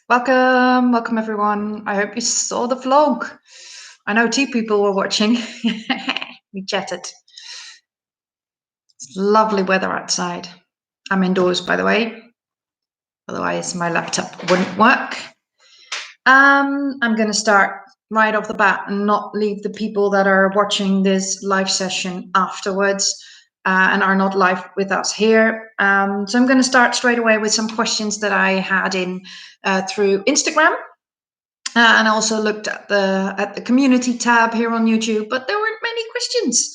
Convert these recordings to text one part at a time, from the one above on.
Welcome, welcome everyone. I hope you saw the vlog. I know 2 people were watching. We chatted. It's lovely weather outside. I'm indoors, by the way. Otherwise, my laptop wouldn't work. I'm going to start right off the bat and not leave the people that are watching this live session afterwards and are not live with us here. So I'm going to start straight away with some questions that I had in through Instagram. And I also looked at the community tab here on YouTube, but there weren't many questions.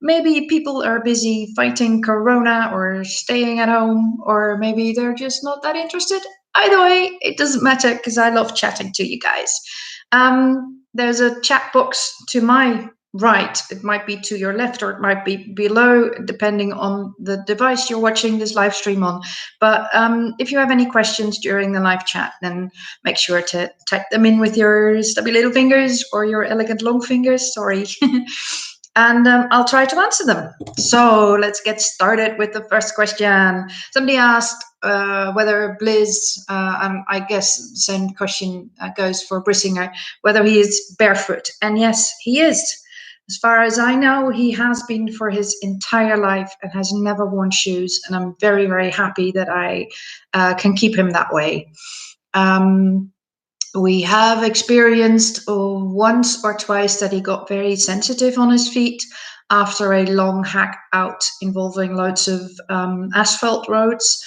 Maybe people are busy fighting Corona or staying at home, or maybe they're just not that interested. Either way, it doesn't matter because I love chatting to you guys. There's a chat box to my right. It might be to your left or it might be below, depending on the device you're watching this live stream on. But if you have any questions during the live chat, then make sure to type them in with your stubby little fingers or your elegant long fingers, sorry. And I'll try to answer them. So let's get started with the first question. Somebody asked whether BLIZZ, I guess the same question goes for BRISINGR, whether he is barefoot. And yes, he is. As far as I know, he has been for his entire life and has never worn shoes. And I'm very, very happy that I can keep him that way. We have experienced once or twice that he got very sensitive on his feet after a long hack out involving loads of asphalt roads.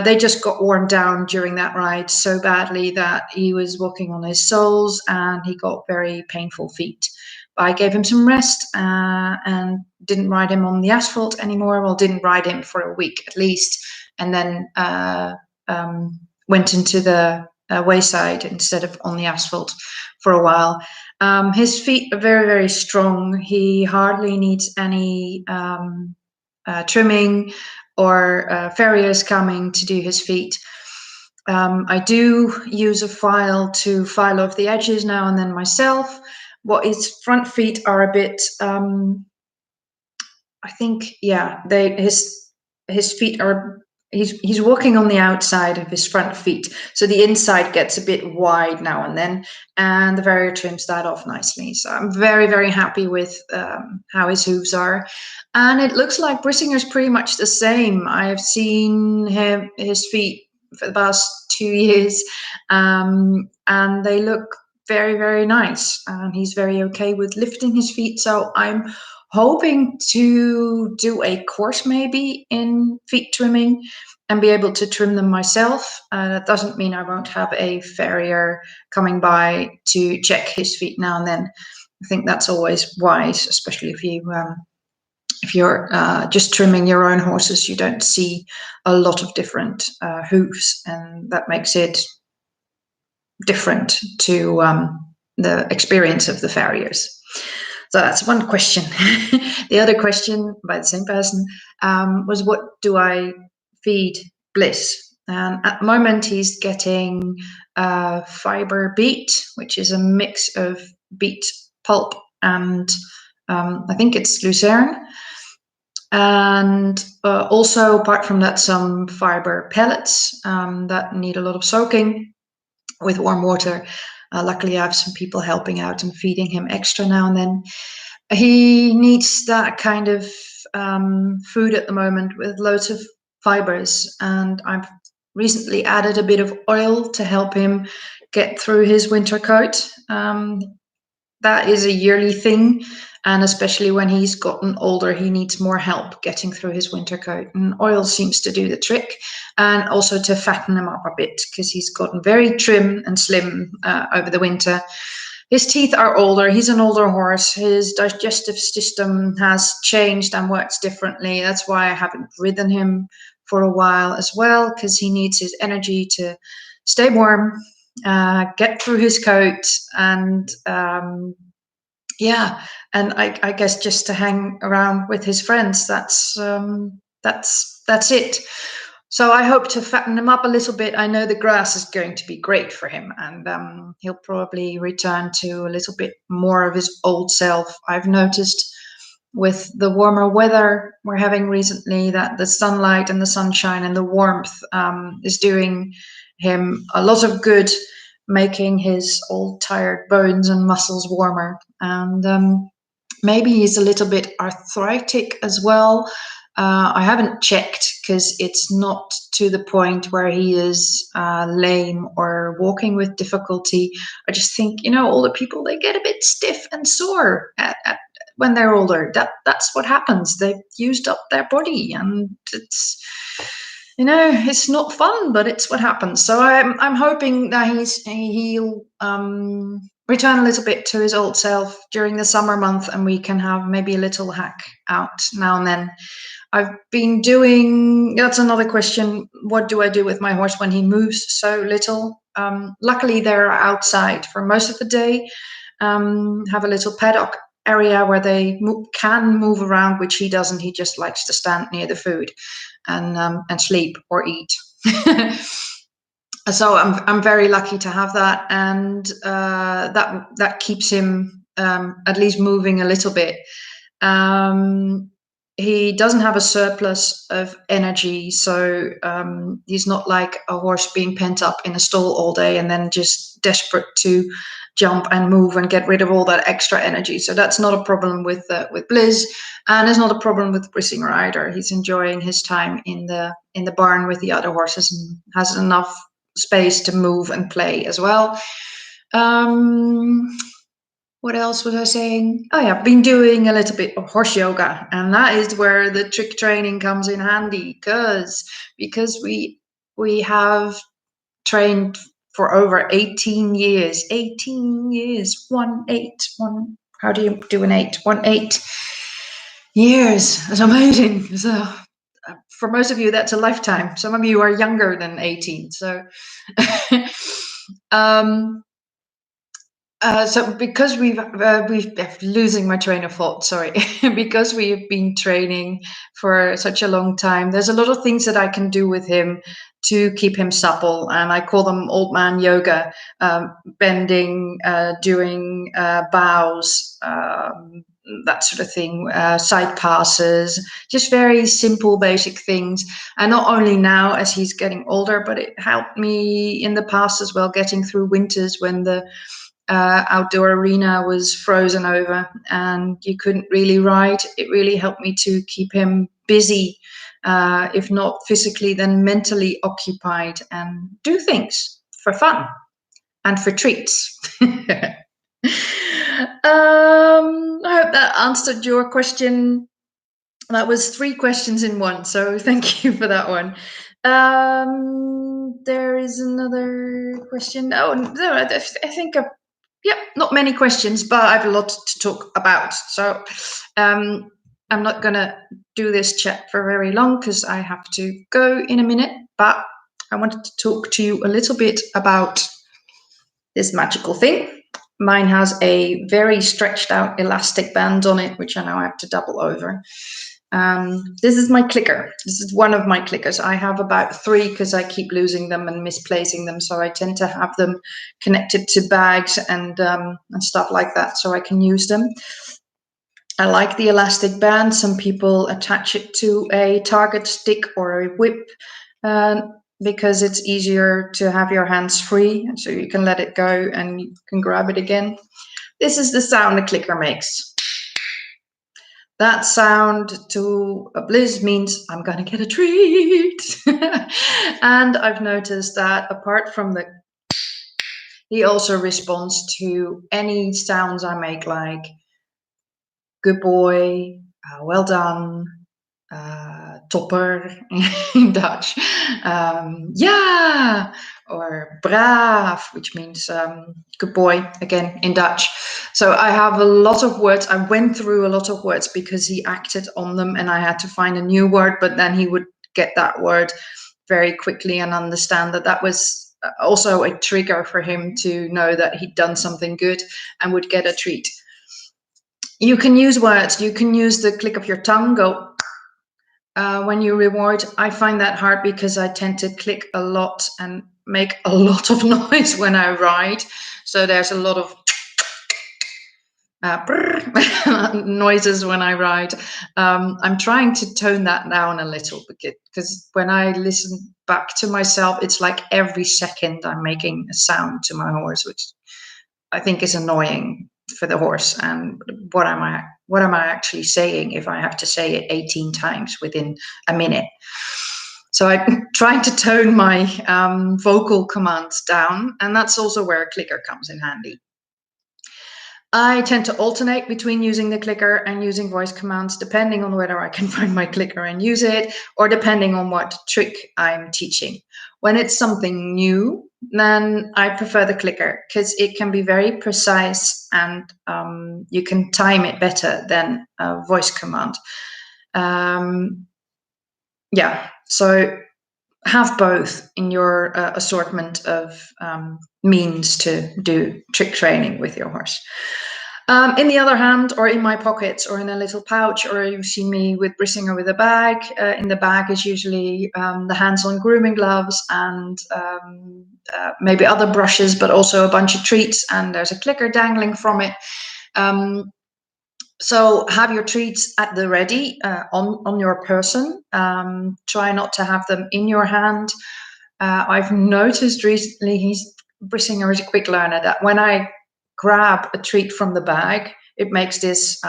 They just got worn down during that ride so badly that he was walking on his soles and he got very painful feet. I gave him some rest and didn't ride him on the asphalt anymore. Well, didn't ride him for a week at least, and then went into the wayside instead of on the asphalt for a while. His feet are very, very strong. He hardly needs any trimming or farriers coming to do his feet. I do use a file to file off the edges now and then myself. What his front feet are a bit, I think, yeah, his feet are, he's walking on the outside of his front feet, so the inside gets a bit wide now and then, and the farrier trims that off nicely. So I'm very, very happy with how his hooves are, and it looks like BRISINGR's pretty much the same. I've seen his feet for the past 2 years, and they look very, very nice, and he's very okay with lifting his feet. So I'm hoping to do a course maybe in feet trimming and be able to trim them myself. That doesn't mean I won't have a farrier coming by to check his feet now and then. I think that's always wise, especially if you're just trimming your own horses. You don't see a lot of different hooves, and that makes it different to the experience of the farriers. So that's one question. The other question by the same person was, what do I feed BLIZZ? And at the moment he's getting fiber beet, which is a mix of beet pulp and I think it's lucerne. And also, apart from that, some fiber pellets that need a lot of soaking with warm water. Luckily, I have some people helping out and feeding him extra now and then. He needs that kind of food at the moment with loads of fibers, and I've recently added a bit of oil to help him get through his winter coat. That is a yearly thing, and especially when he's gotten older, he needs more help getting through his winter coat, and oil seems to do the trick, and also to fatten him up a bit because he's gotten very trim and slim over the winter. His teeth are older. He's an older horse. His digestive system has changed and works differently. That's why I haven't ridden him for a while as well, because he needs his energy to stay warm, get through his coat, and yeah, and I guess just to hang around with his friends. That's it. So I hope to fatten him up a little bit. I know the grass is going to be great for him, and he'll probably return to a little bit more of his old self. I've noticed with the warmer weather we're having recently that the sunlight and the sunshine and the warmth is doing him a lot of good, making his old tired bones and muscles warmer. And maybe he's a little bit arthritic as well. I haven't checked because it's not to the point where he is lame or walking with difficulty. I just think, older people, they get a bit stiff and sore when they're older. That's what happens. They've used up their body, and it's not fun, but it's what happens. So I'm hoping that he'll return a little bit to his old self during the summer month, and we can have maybe a little hack out now and then. I've been doing, that's another question, what do I do with my horse when he moves so little? Luckily, they're outside for most of the day, have a little paddock area where they can move around, which he doesn't. He just likes to stand near the food and sleep or eat. So I'm very lucky to have that, and that keeps him at least moving a little bit. He doesn't have a surplus of energy, so he's not like a horse being pent up in a stall all day and then just desperate to jump and move and get rid of all that extra energy. So that's not a problem with BLIZZ, and it's not a problem with BRISINGR either. He's enjoying his time in the barn with the other horses and has enough space to move and play as well. What else was I saying? Oh yeah, I've been doing a little bit of horse yoga, and that is where the trick training comes in handy, because we have trained for over 18 years. 18 years, 1-8. How do you do an 8? 1-8 years. That's amazing. So for most of you, that's a lifetime. Some of you are younger than 18. So so because we've losing my train of thought, sorry, because we've been training for such a long time, there's a lot of things that I can do with him to keep him supple, and I call them old man yoga, bending, doing bows, that sort of thing, side passes, just very simple, basic things. And not only now as he's getting older, but it helped me in the past as well, getting through winters when the outdoor arena was frozen over and you couldn't really ride. It really helped me to keep him busy, if not physically, then mentally occupied, and do things for fun and for treats. I hope that answered your question. That was 3 questions in one, so thank you for that one. There is another question. Oh, no, I think not many questions, but I have a lot to talk about. So I'm not going to do this chat for very long because I have to go in a minute, but I wanted to talk to you a little bit about this magical thing. Mine has a very stretched out elastic band on it, which I now have to double over. This is my clicker. This is one of my clickers. I have about 3 because I keep losing them and misplacing them. So I tend to have them connected to bags and stuff like that so I can use them. I like the elastic band. Some people attach it to a target stick or a whip because it's easier to have your hands free, so you can let it go and you can grab it again. This is the sound the clicker makes. That sound to a BLIZZ means I'm gonna get a treat. And I've noticed that apart from he also responds to any sounds I make, like good boy, well done, topper in Dutch, yeah, or braaf, which means good boy, again in Dutch. So I have a lot of words. I went through a lot of words because he acted on them and I had to find a new word, but then he would get that word very quickly and understand that that was also a trigger for him to know that he'd done something good and would get a treat. You can use words. You can use the click of your tongue, go when you reward. I find that hard because I tend to click a lot and make a lot of noise when I ride. So there's a lot of noises when I ride. I'm trying to tone that down a little because when I listen back to myself, it's like every second I'm making a sound to my horse, which I think is annoying for the horse. And what am I actually saying if I have to say it 18 times within a minute? So I'm trying to tone my vocal commands down, and that's also where a clicker comes in handy. I tend to alternate between using the clicker and using voice commands, depending on whether I can find my clicker and use it, or depending on what trick I'm teaching. When it's something new, then I prefer the clicker because it can be very precise and you can time it better than a voice command. Yeah, so have both in your assortment of means to do trick training with your horse. In the other hand, or in my pockets, or in a little pouch, or you see me with BRISINGR with a bag. In the bag is usually the hands-on grooming gloves and maybe other brushes, but also a bunch of treats, and there's a clicker dangling from it. So have your treats at the ready on your person. Try not to have them in your hand. I've noticed recently, BRISINGR is a quick learner, that when I grab a treat from the bag, it makes this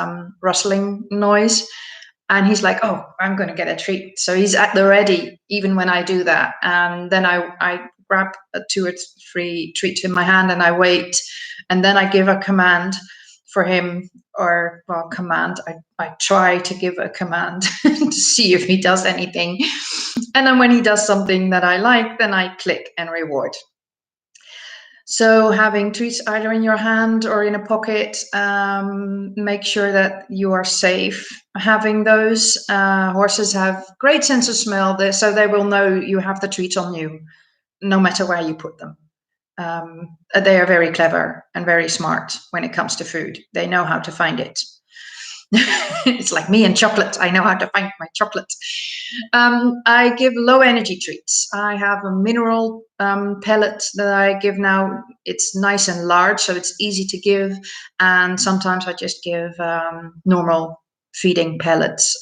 rustling noise. And he's like, oh, I'm going to get a treat. So he's at the ready, even when I do that. And then I grab 2 or 3 treats in my hand and I wait. And then I give a command for him, or well, command. I try to give a command to see if he does anything. And then when he does something that I like, then I click and reward. So having treats either in your hand or in a pocket, make sure that you are safe having those. Horses have great sense of smell, so they will know you have the treats on you, no matter where you put them. They are very clever and very smart when it comes to food. They know how to find it. It's like me and chocolate. I know how to find my chocolate. I give low energy treats. I have a mineral pellet that I give now. It's nice and large, so it's easy to give. And sometimes I just give normal feeding pellets.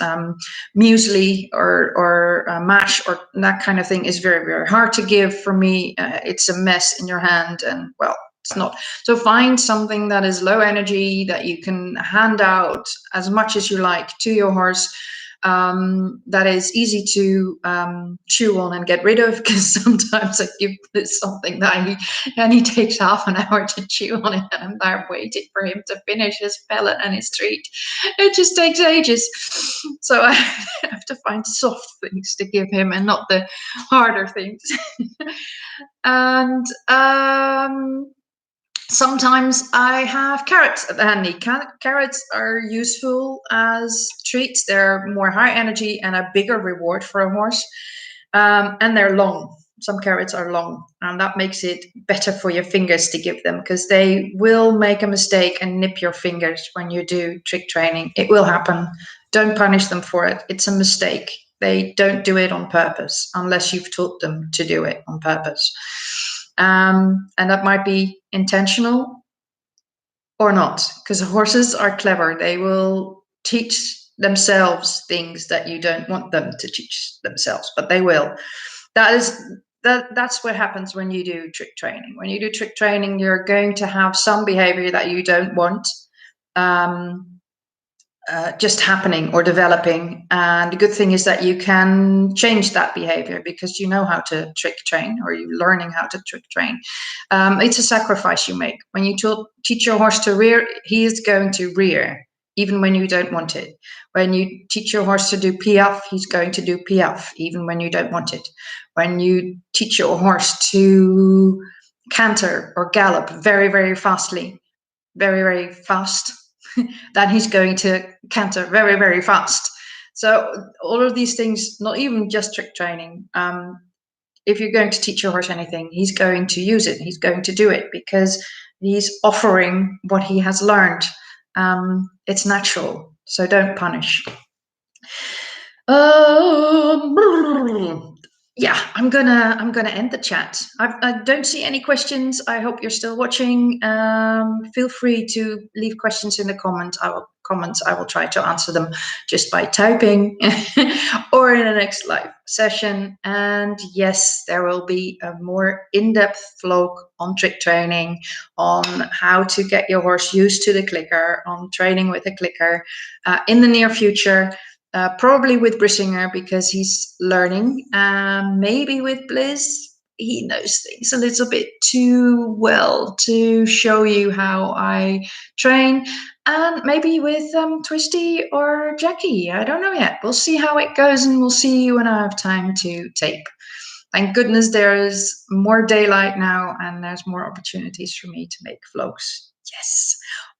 Muesli or mash or that kind of thing is very, very hard to give for me. It's a mess in your hand, and well, it's not. So find something that is low energy that you can hand out as much as you like to your horse, that is easy to chew on and get rid of, because sometimes I give something that he takes half an hour to chew on it, and I'm waiting for him to finish his pellet and his treat. It just takes ages. So I have to find soft things to give him and not the harder things. And sometimes I have carrots handy. Carrots are useful as treats. They're more high energy and a bigger reward for a horse. And they're long. Some carrots are long, and that makes it better for your fingers to give them, because they will make a mistake and nip your fingers when you do trick training. It will happen. Don't punish them for it. It's a mistake. They don't do it on purpose unless you've taught them to do it on purpose. And that might be intentional or not, because horses are clever. They will teach themselves things that you don't want them to teach themselves, but they will. That's what happens when you do trick training. When you do trick training, you're going to have some behavior that you don't want just happening or developing. And the good thing is that you can change that behavior because you know how to trick train, or you're learning how to trick train. It's a sacrifice you make. When you teach your horse to rear, he is going to rear, even when you don't want it. When you teach your horse to do piaffe, he's going to do piaffe, even when you don't want it. When you teach your horse to canter or gallop very, very fastly, very, very fast, then he's going to canter very, very fast. So all of these things, not even just trick training, if you're going to teach your horse anything, he's going to use it. He's going to do it because he's offering what he has learned. It's natural, so don't punish. yeah, I'm gonna end the chat. I don't see any questions. I hope you're still watching. Feel free to leave questions in the comments. I will try to answer them just by typing or in the next live session. And yes, there will be a more in-depth vlog on trick training, on how to get your horse used to the clicker, on training with a clicker in the near future. Probably with BRISINGR because he's learning. Maybe with BLIZZ, he knows things a little bit too well to show you how I train. And maybe with Twisty or Jackie, I don't know yet. We'll see how it goes, and we'll see when I have time to tape. Thank goodness there is more daylight now, and there's more opportunities for me to make vlogs. Yes.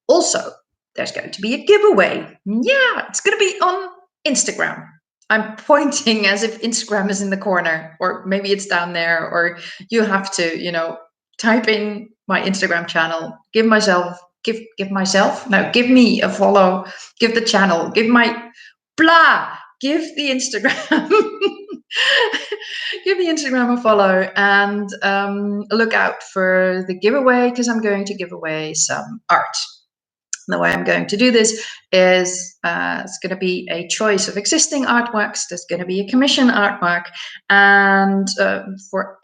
Also, there's going to be a giveaway. Yeah, it's going to be on Instagram. I'm pointing as if Instagram is in the corner, or maybe it's down there, or you have to, type in my Instagram channel, give me a follow, give the channel, give the Instagram, give the Instagram a follow, and look out for the giveaway, because I'm going to give away some art. The way I'm going to do this is it's going to be a choice of existing artworks. There's going to be a commission artwork, and for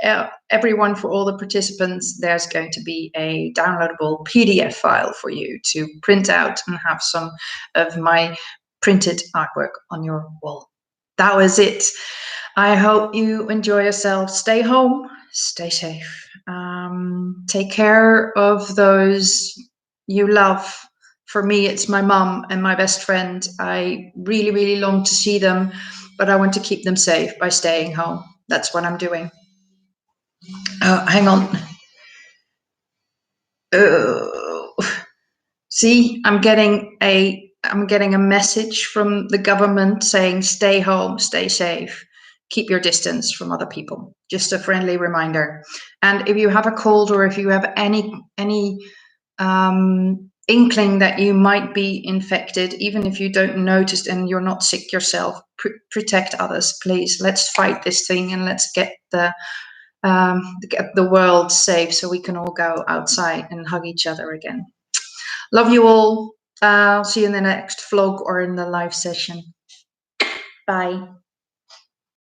everyone, for all the participants, there's going to be a downloadable PDF file for you to print out and have some of my printed artwork on your wall. That was it. I hope you enjoy yourself. Stay home, stay safe. Take care of those you love. For me, it's my mum and my best friend. I really, really long to see them, but I want to keep them safe by staying home. That's what I'm doing. Oh, hang on. See, I'm getting a message from the government saying, stay home, stay safe, keep your distance from other people. Just a friendly reminder. And if you have a cold, or if you have any inkling that you might be infected, even if you don't notice and you're not sick yourself, protect others, please. Let's fight this thing, and let's get the world safe so we can all go outside and hug each other again. Love you all. I'll see you in the next vlog or in the live session. Bye.